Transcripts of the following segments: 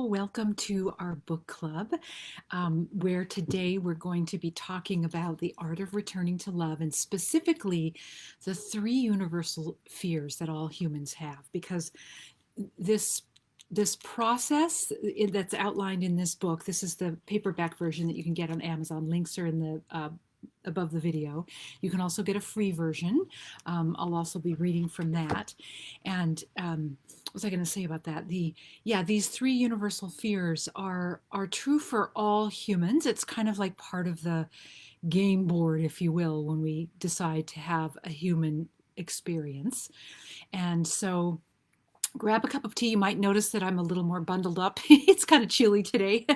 Well, welcome to our book club, where today we're going to be talking about the art of returning to love and specifically the three universal fears that all humans have. Because this this process that's outlined in this book, this is the paperback version that you can get on Amazon. Links are in the above the video. You can also get a free version. I'll also be reading from that. And what was I going to say about that? These three universal fears are true for all humans. It's kind of like part of the game board, if you will, when we decide to have a human experience. And so grab a cup of tea. You might notice that I'm a little more bundled up. It's kind of chilly today.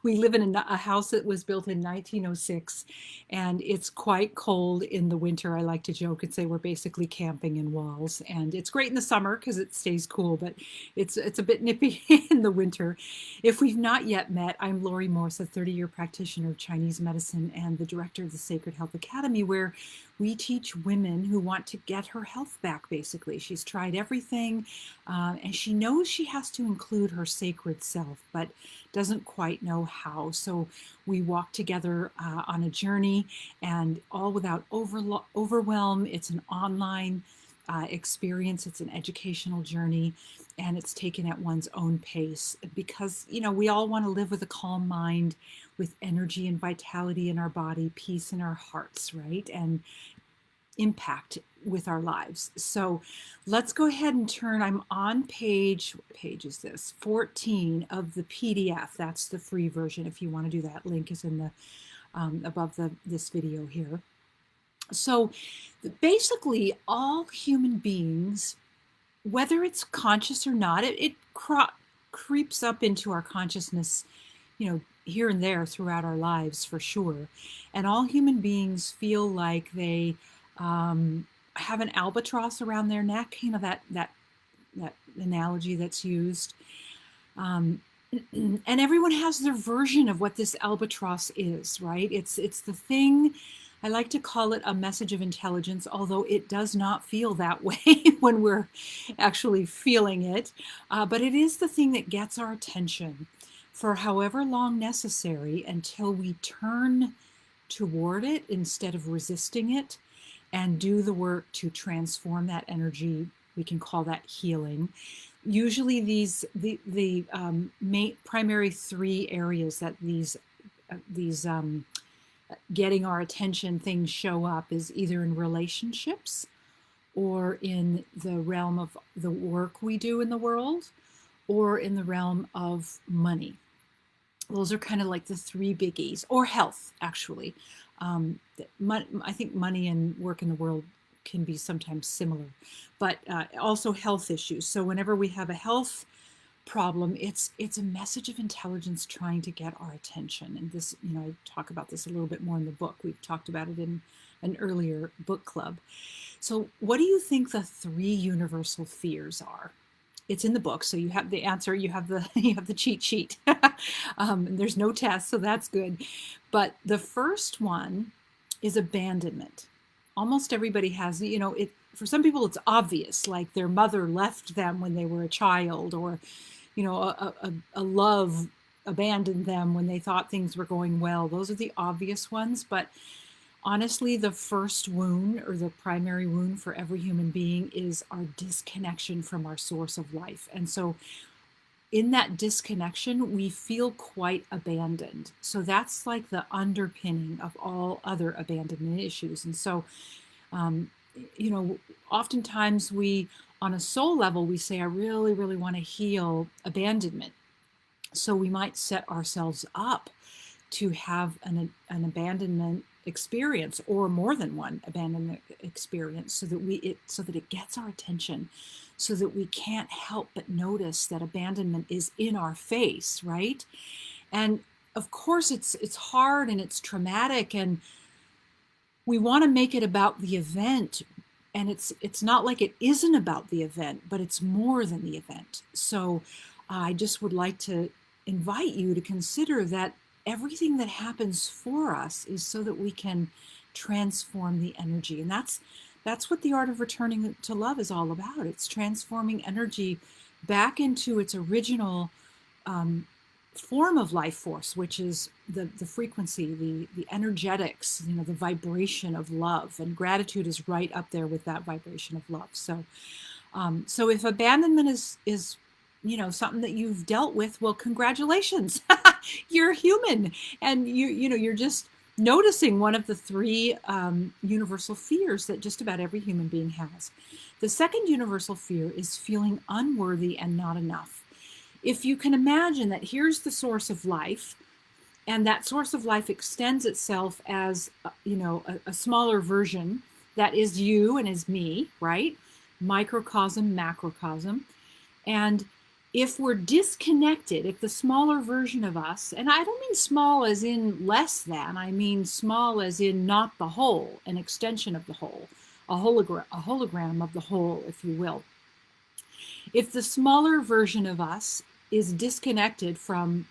We live in a house that was built in 1906, and it's quite cold in the winter. I like to joke and say we're basically camping in walls, and it's great in the summer because it stays cool, but it's a bit nippy in the winter. If we've not yet met, I'm Laurie Morse, a 30-year practitioner of Chinese medicine and the director of the Sacred Health Academy, where we teach women who want to get her health back, basically. She's tried everything, and she knows she has to include her sacred self, but doesn't quite know how. So we walk together on a journey, and all without overwhelm. It's an online experience, it's an educational journey, and it's taken at one's own pace because, we all want to live with a calm mind, with energy and vitality in our body, peace in our hearts, right? And impact with our lives. So let's go ahead and turn. I'm on what page is this? 14 of the PDF. That's the free version if you want to do that. Link is in the above this video here. So basically, all human beings, whether it's conscious or not, it creeps up into our consciousness, here and there throughout our lives for sure. And all human beings feel like they have an albatross around their neck, that analogy that's used. And everyone has their version of what this albatross is, right? It's the thing. I like to call it a message of intelligence, although it does not feel that way when we're actually feeling it. But it is the thing that gets our attention for however long necessary until we turn toward it instead of resisting it and do the work to transform that energy. We can call that healing. Usually the main primary three areas that these getting our attention things show up is either in relationships or in the realm of the work we do in the world or in the realm of money. Those are kind of like the three biggies, or health, actually. I think money and work in the world can be sometimes similar, but also health issues. So whenever we have a health problem, it's a message of intelligence trying to get our attention. And this, I talk about this a little bit more in the book. We've talked about it in an earlier book club. So what do you think the three universal fears are? It's in the book, so you have the answer. You have the cheat sheet. There's no test, so that's good. But the first one is abandonment. Almost everybody has, it. For some people, it's obvious, like their mother left them when they were a child, or a love abandoned them when they thought things were going well. Those are the obvious ones, but honestly, the first wound, or the primary wound for every human being, is our disconnection from our source of life. And so in that disconnection, we feel quite abandoned. So that's like the underpinning of all other abandonment issues. And so, oftentimes we, on a soul level, we say, I really, really want to heal abandonment. So we might set ourselves up to have an abandonment experience, or more than one abandonment experience, so that it gets our attention, so that we can't help but notice that abandonment is in our face, right? And of course it's hard and it's traumatic, and we want to make it about the event, and it's not like it isn't about the event, but it's more than the event. So I just would like to invite you to consider that everything that happens for us is so that we can transform the energy. And that's what the art of returning to love is all about. It's transforming energy back into its original um, form of life force, which is the frequency, the energetics, the vibration of love. And gratitude is right up there with that vibration of love. So if abandonment is something that you've dealt with, well, congratulations. You're human, and you're just noticing one of the three universal fears that just about every human being has. The second universal fear is feeling unworthy and not enough. If you can imagine that here's the source of life, and that source of life extends itself as a smaller version that is you and is me, right? Microcosm, macrocosm. And if we're disconnected, if the smaller version of us, and I don't mean small as in less than, I mean small as in not the whole, an extension of the whole, a hologram of the whole, if you will. If the smaller version of us is disconnected from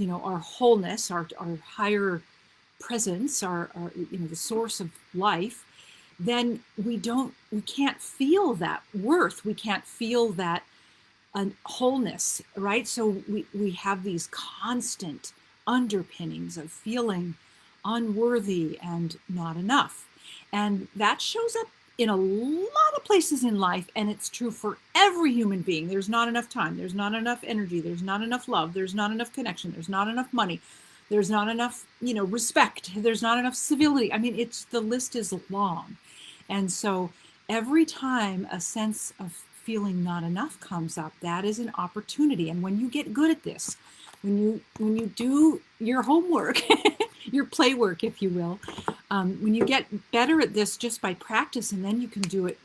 our wholeness, our higher presence, our the source of life, then we can't feel that worth. We can't feel that wholeness, right? So we have these constant underpinnings of feeling unworthy and not enough. And that shows up in a lot of places in life, and it's true for every human being. There's not enough time, there's not enough energy, there's not enough love, there's not enough connection, there's not enough money, there's not enough respect, there's not enough civility. I mean, the list is long. And so every time a sense of feeling not enough comes up, that is an opportunity. And when you get good at this, when you do your homework, your play work, if you will, when you get better at this just by practice, and then you can do it,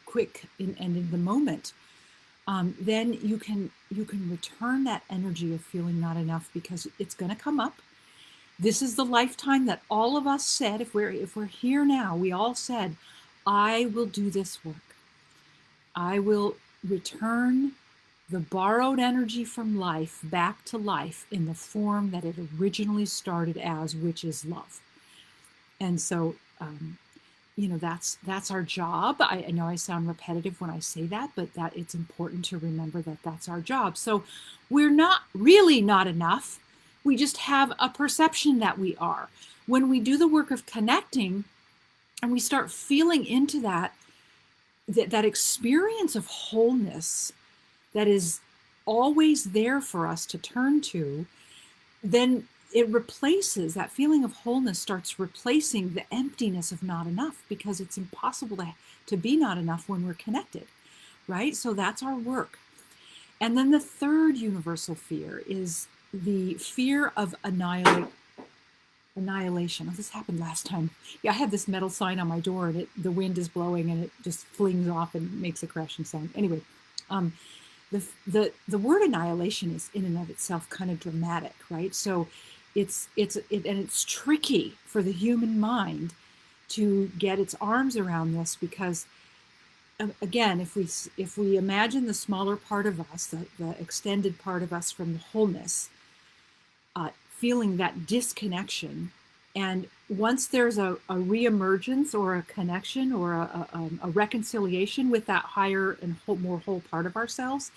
quick and in the moment, then you can return that energy of feeling not enough, because it's going to come up. This is the lifetime that all of us said, if we're here now, we all said, I will do this work. I will return the borrowed energy from life back to life in the form that it originally started as, which is love. And so, that's our job. I know I sound repetitive when I say that, but that it's important to remember that that's our job. So we're not really not enough. We just have a perception that we are. When we do the work of connecting and we start feeling into that experience of wholeness that is always there for us to turn to, then it replaces, that feeling of wholeness starts replacing the emptiness of not enough, because it's impossible to be not enough when we're connected, right? So that's our work. And then the third universal fear is the fear of annihilation. Oh, this happened last time. Yeah, I had this metal sign on my door, and the wind is blowing and it just flings off and makes a crashing sound. Anyway, the word annihilation is in and of itself kind of dramatic, right? So it's tricky for the human mind to get its arms around this, because again, if we imagine the smaller part of us, the extended part of us from the wholeness, feeling that disconnection, and once there's a reemergence or a connection or a reconciliation with that higher and more whole part of ourselves,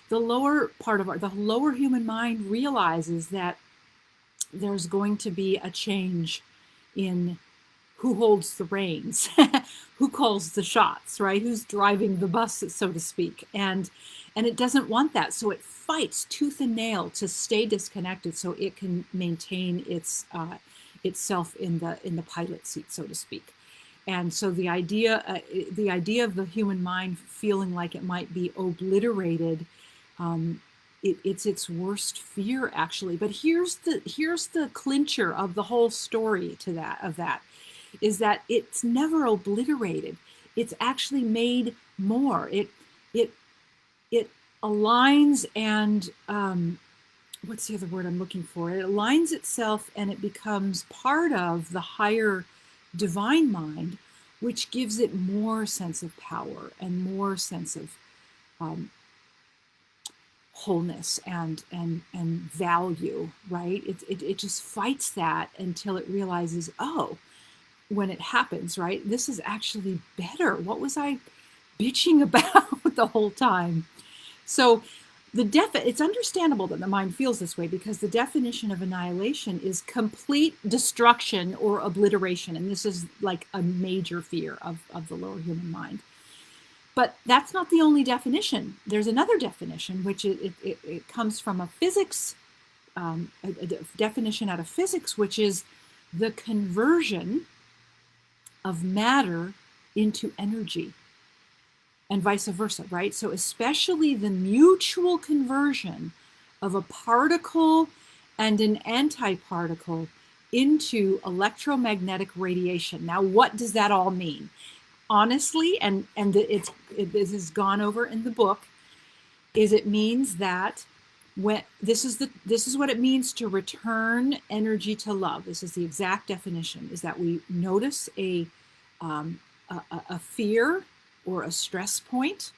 the lower human mind realizes that there's going to be a change in who holds the reins, who calls the shots, right? Who's driving the bus, so to speak. And it doesn't want that. So it fights tooth and nail to stay disconnected so it can maintain itself in the pilot seat, so to speak. And so the idea of the human mind feeling like it might be obliterated, it's its worst fear, actually. But here's the clincher of the whole story of that is that it's never obliterated. It's actually made more. It aligns and what's the other word I'm looking for? It aligns itself and it becomes part of the higher divine mind, which gives it more sense of power and more sense of wholeness and value, right? It just fights that until it realizes, oh, when it happens, right, this is actually better. What was I bitching about the whole time? So It's understandable that the mind feels this way, because the definition of annihilation is complete destruction or obliteration, and this is like a major fear of the lower human mind. But that's not the only definition. There's another definition, which it comes from a physics, a definition out of physics, which is the conversion of matter into energy, and vice versa, right? So especially the mutual conversion of a particle and an antiparticle into electromagnetic radiation. Now, what does that all mean? Honestly, and this is gone over in the book, is it means that when this is what it means to return energy to love. This is the exact definition: is that we notice um, a fear or a stress point,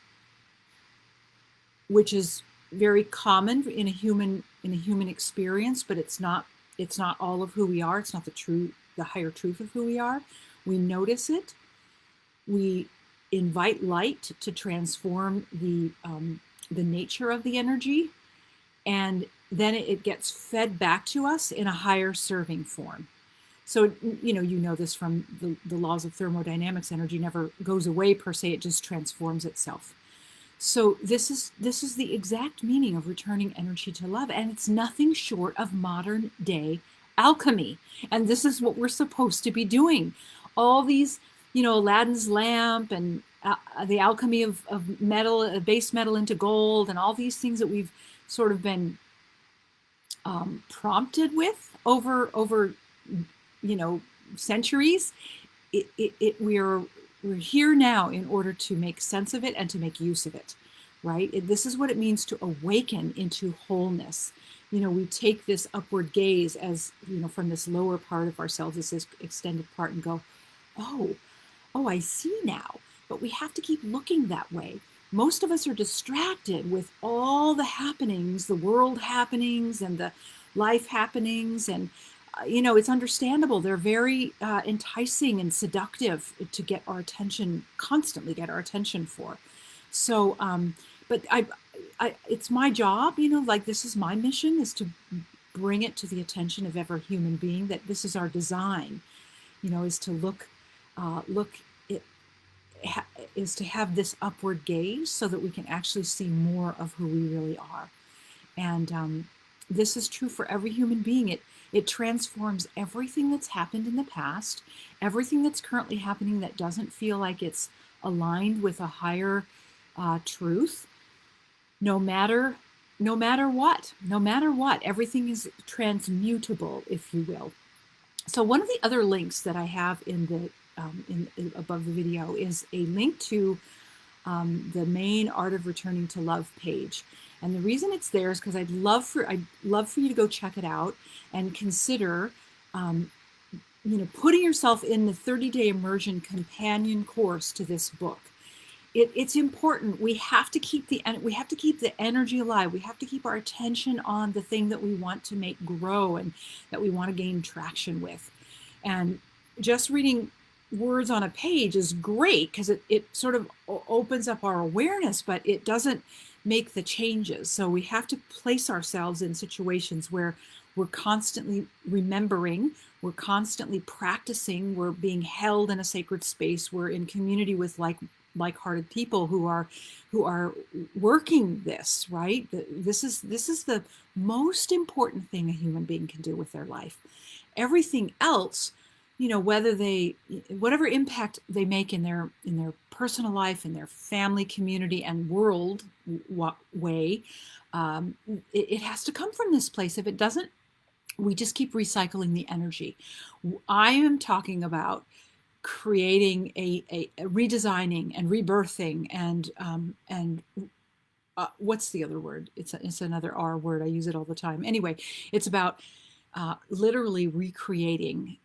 which is very common in a human experience, but it's not all of who we are. It's not the higher truth of who we are. We notice it. We invite light to transform the nature of the energy, and then it gets fed back to us in a higher serving form. So you know this from the laws of thermodynamics. Energy never goes away per se; it just transforms itself. So this is the exact meaning of returning energy to love, and it's nothing short of modern day alchemy. And this is what we're supposed to be doing. All these, Aladdin's lamp, and the alchemy of metal, base metal into gold, and all these things that we've sort of been prompted with over centuries. We're here now in order to make sense of it and to make use of it, right? This is what it means to awaken into wholeness. We take this upward gaze as, from this lower part of ourselves, this extended part, and go, oh, I see now. But we have to keep looking that way. Most of us are distracted with all the happenings, the world happenings and the life happenings, and it's understandable. They're very enticing and seductive to get our attention, constantly get our attention for. So, but it's my job, like this is my mission, is to bring it to the attention of every human being that this is our design, is to is to have this upward gaze so that we can actually see more of who we really are. And this is true for every human being. It transforms everything that's happened in the past, everything that's currently happening that doesn't feel like it's aligned with a higher truth. No matter what, everything is transmutable, if you will. So one of the other links that I have in the above the video is a link to the main Art of Returning to Love page. And the reason it's there is because I'd love for you to go check it out and consider putting yourself in the 30-day immersion companion course to this book. It's important. We have to keep the energy alive. We have to keep our attention on the thing that we want to make grow and that we want to gain traction with. And just reading words on a page is great because it sort of opens up our awareness, but it doesn't make the changes. So we have to place ourselves in situations where we're constantly remembering, we're constantly practicing, we're being held in a sacred space, we're in community with like-hearted people who are working this, right? This is the most important thing a human being can do with their life. Everything else, whatever impact they make in their personal life, in their family, community, and world way, it has to come from this place. If it doesn't, we just keep recycling the energy. I am talking about creating a redesigning and rebirthing and what's the other word? It's another R word. I use it all the time. Anyway, it's about literally recreating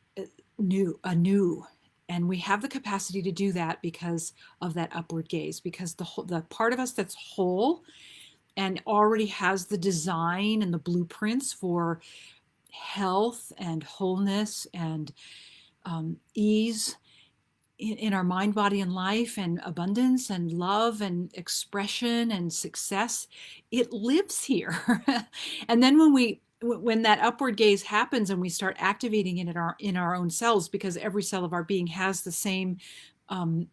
anew. And we have the capacity to do that because of that upward gaze, because the part of us that's whole and already has the design and the blueprints for health and wholeness and ease in our mind, body, and life, and abundance, and love, and expression, and success, it lives here. And then when that upward gaze happens and we start activating it in our own cells, because every cell of our being has the same um,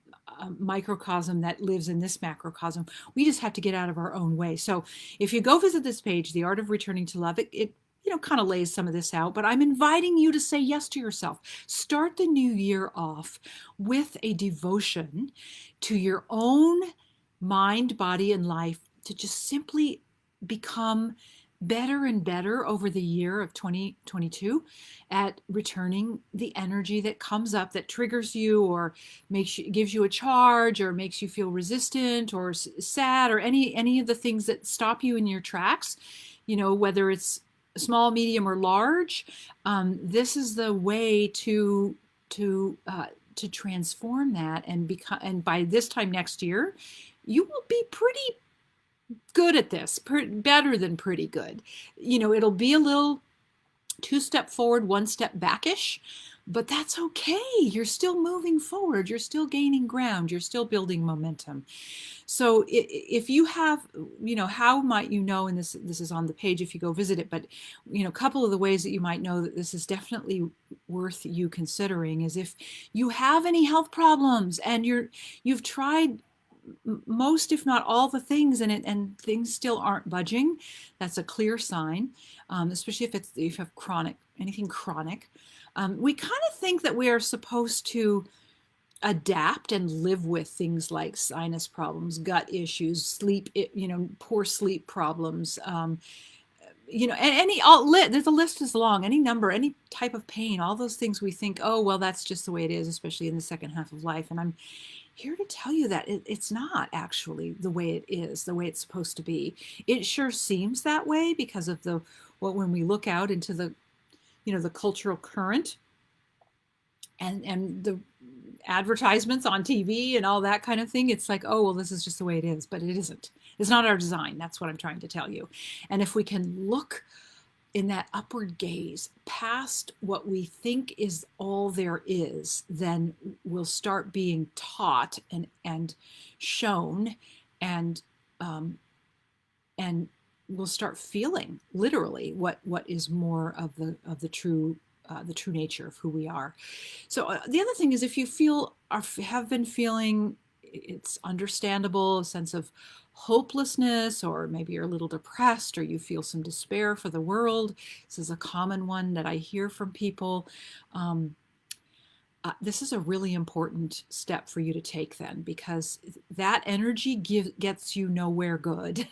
microcosm that lives in this macrocosm, we just have to get out of our own way. So if you go visit this page, The Art of Returning to Love, it kind of lays some of this out, but I'm inviting you to say yes to yourself. Start the new year off with a devotion to your own mind, body, and life, to just simply become better and better over the year of 2022 at returning the energy that comes up, that triggers you, or gives you a charge, or makes you feel resistant or sad, or any of the things that stop you in your tracks, whether it's small, medium, or large. This is the way to transform that, and become, and by this time next year, you will be pretty good at this, better than pretty good. It'll be a little two-step forward, one-step backish, but that's okay. You're still moving forward. You're still gaining ground. You're still building momentum. So if you have, how might you know, and this is on the page if you go visit it, but, a couple of the ways that you might know that this is definitely worth you considering is if you have any health problems and you've tried most, if not all, the things, and things still aren't budging. That's a clear sign, especially if you have anything chronic. We kind of think that we are supposed to adapt and live with things like sinus problems, gut issues, sleep, poor sleep problems. There's a list as long, any number, any type of pain, all those things we think, oh, well, that's just the way it is, especially in the second half of life. And I'm here to tell you that it's not actually the way it is, the way it's supposed to be. It sure seems that way because of when we look out into the cultural current and the advertisements on TV and all that kind of thing. It's like, oh, well, this is just the way it is, but it isn't. It's not our design. That's what I'm trying to tell you. And if we can look in that upward gaze past what we think is all there is, then we'll start being taught and shown, and and we'll start feeling literally what is more of the true nature of who we are. So the other thing is, if you have been feeling, it's understandable, a sense of hopelessness, or maybe you're a little depressed, or you feel some despair for the world. This is a common one that I hear from people. This is a really important step for you to take then, because that energy gets you nowhere good.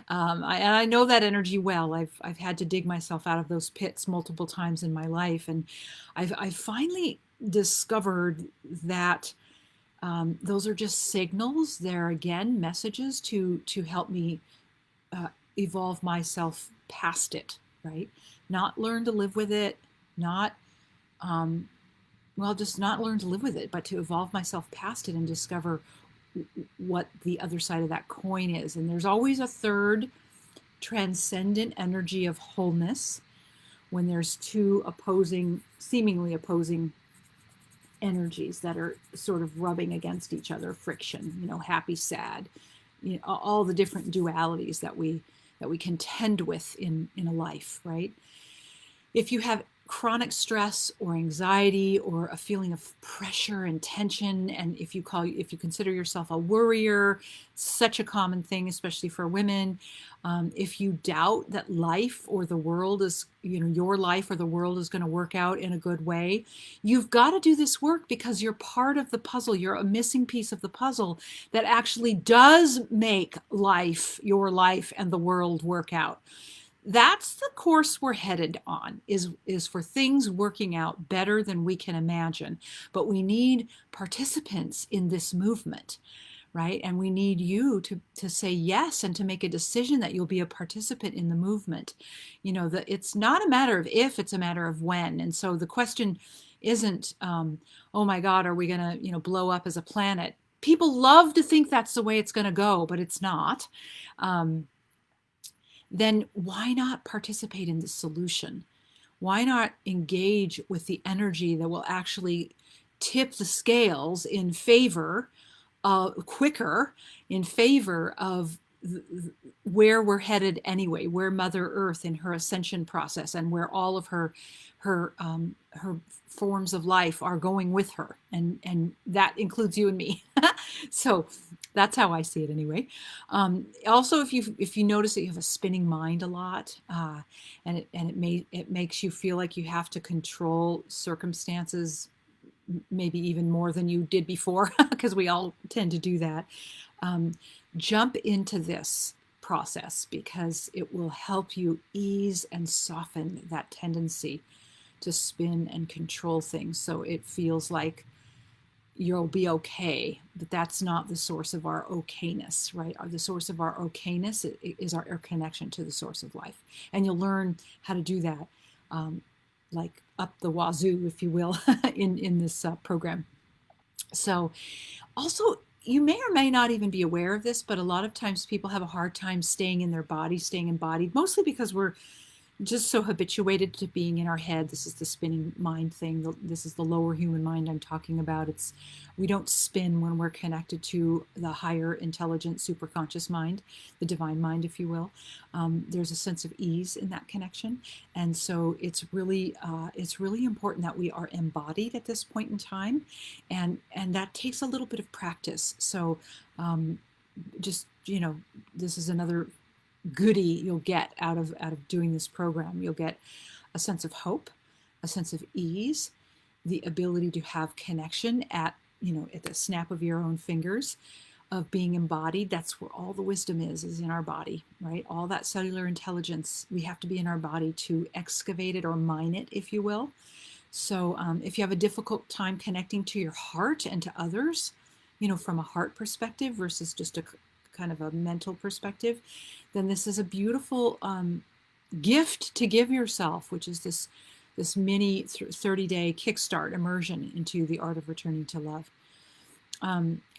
I know that energy well. I've had to dig myself out of those pits multiple times in my life, and I've finally discovered that those are just signals. They're, again, messages to help me evolve myself past it, right? Not learn to live with it, not just not learn to live with it, but to evolve myself past it and discover what the other side of that coin is. And there's always a third transcendent energy of wholeness when there's two seemingly opposing energies that are sort of rubbing against each other, friction, happy, sad, all the different dualities that we contend with in a life, right? If you have chronic stress or anxiety or a feeling of pressure and tension, and if you consider yourself a worrier, such a common thing, especially for women. If you doubt that life or the world is, your life or the world is going to work out in a good way, you've got to do this work, because you're part of the puzzle. You're a missing piece of the puzzle that actually does make your life and the world work out. That's the course we're headed on, is for things working out better than we can imagine. But we need participants in this movement, right? And we need you to say yes, and to make a decision that you'll be a participant in the movement. That it's not a matter of if, it's a matter of when. And so the question isn't, oh my God, are we going to, blow up as a planet? People love to think that's the way it's going to go, but it's not. Then why not participate in the solution? Why not engage with the energy that will actually tip the scales in favor quicker in favor of where we're headed anyway, where Mother Earth in her ascension process and where all of her forms of life are going with her, and that includes you and me. So that's how I see it anyway. Also, if you notice that you have a spinning mind a lot, and it makes you feel like you have to control circumstances maybe even more than you did before, because we all tend to do that. Jump into this process because it will help you ease and soften that tendency to spin and control things so it feels like you'll be okay. But that's not the source of our okayness, right? The source of our okayness is our connection to the source of life. And you'll learn how to do that, like up the wazoo, if you will, in this program. So also, you may or may not even be aware of this, but a lot of times people have a hard time staying in their body, staying embodied, mostly because we're just so habituated to being in our head. This is the spinning mind thing. This is the lower human mind I'm talking about. We don't spin when we're connected to the higher intelligent superconscious mind, the divine mind, if you will. There's a sense of ease in that connection, and so it's really important that we are embodied at this point in time, and that takes a little bit of practice. So just this is another goodie you'll get out of doing this program. You'll get a sense of hope, a sense of ease, the ability to have connection at the snap of your own fingers, of being embodied. That's where all the wisdom is in our body, right? All that cellular intelligence, we have to be in our body to excavate it or mine it, if you will. So if you have a difficult time connecting to your heart and to others, from a heart perspective versus just a kind of a mental perspective, then this is a beautiful gift to give yourself, which is this mini 30-day kickstart immersion into the art of returning to love.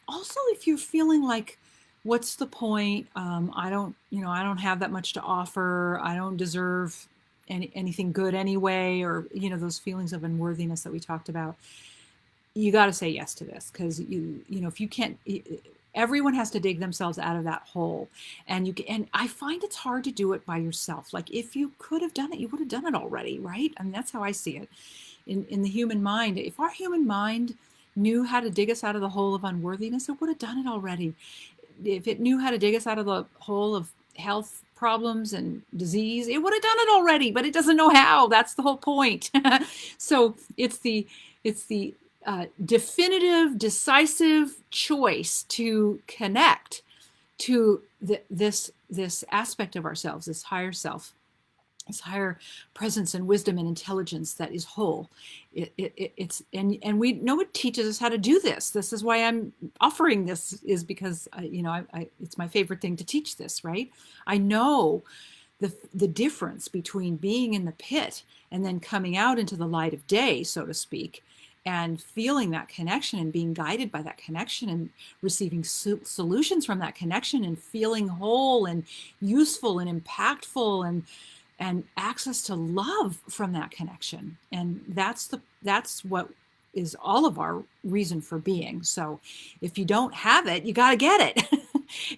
Also, if you're feeling like, what's the point? I don't have that much to offer. I don't deserve anything good anyway, or those feelings of unworthiness that we talked about. You got to say yes to this, because if you can't. Everyone has to dig themselves out of that hole, and I find it's hard to do it by yourself. Like, if you could have done it, you would have done it already, right? I mean, that's how I see it. In the human mind, if our human mind knew how to dig us out of the hole of unworthiness, it would have done it already. If it knew how to dig us out of the hole of health problems and disease, it would have done it already, but it doesn't know how. That's the whole point. So it's the definitive, decisive choice to connect to this aspect of ourselves, this higher self, this higher presence and wisdom and intelligence that is whole. And we know it teaches us how to do this. This is why I'm offering this, is because it's my favorite thing to teach this, right? I know the difference between being in the pit and then coming out into the light of day, so to speak, and feeling that connection and being guided by that connection and receiving solutions from that connection and feeling whole and useful and impactful and access to love from that connection. And that's what is all of our reason for being. So if you don't have it, you got to get it.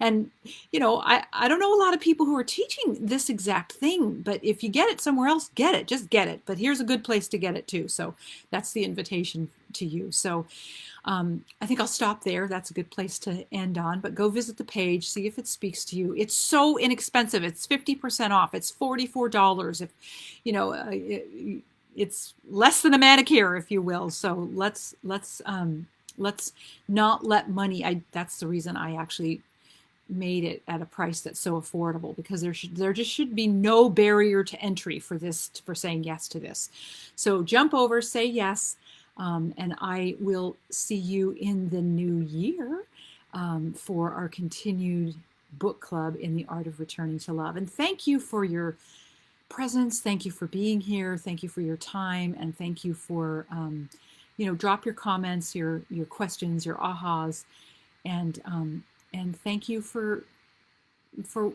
And, I don't know a lot of people who are teaching this exact thing, but if you get it somewhere else, get it, just get it. But here's a good place to get it too. So that's the invitation to you. So I think I'll stop there. That's a good place to end on, but go visit the page, see if it speaks to you. It's so inexpensive. It's 50% off. It's $44. If, it's less than a manicure, if you will. So let's not let money. That's the reason I actually made it at a price that's so affordable, because there just should be no barrier to entry for saying yes to this. So jump over, say yes, and I will see you in the new year for our continued book club in the art of returning to love. And thank you for your presence. Thank you for being here. Thank you for your time, and thank you for drop your comments, your questions, your ahas, and thank you for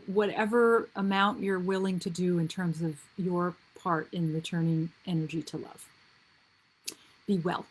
whatever amount you're willing to do in terms of your part in returning energy to love. Be well.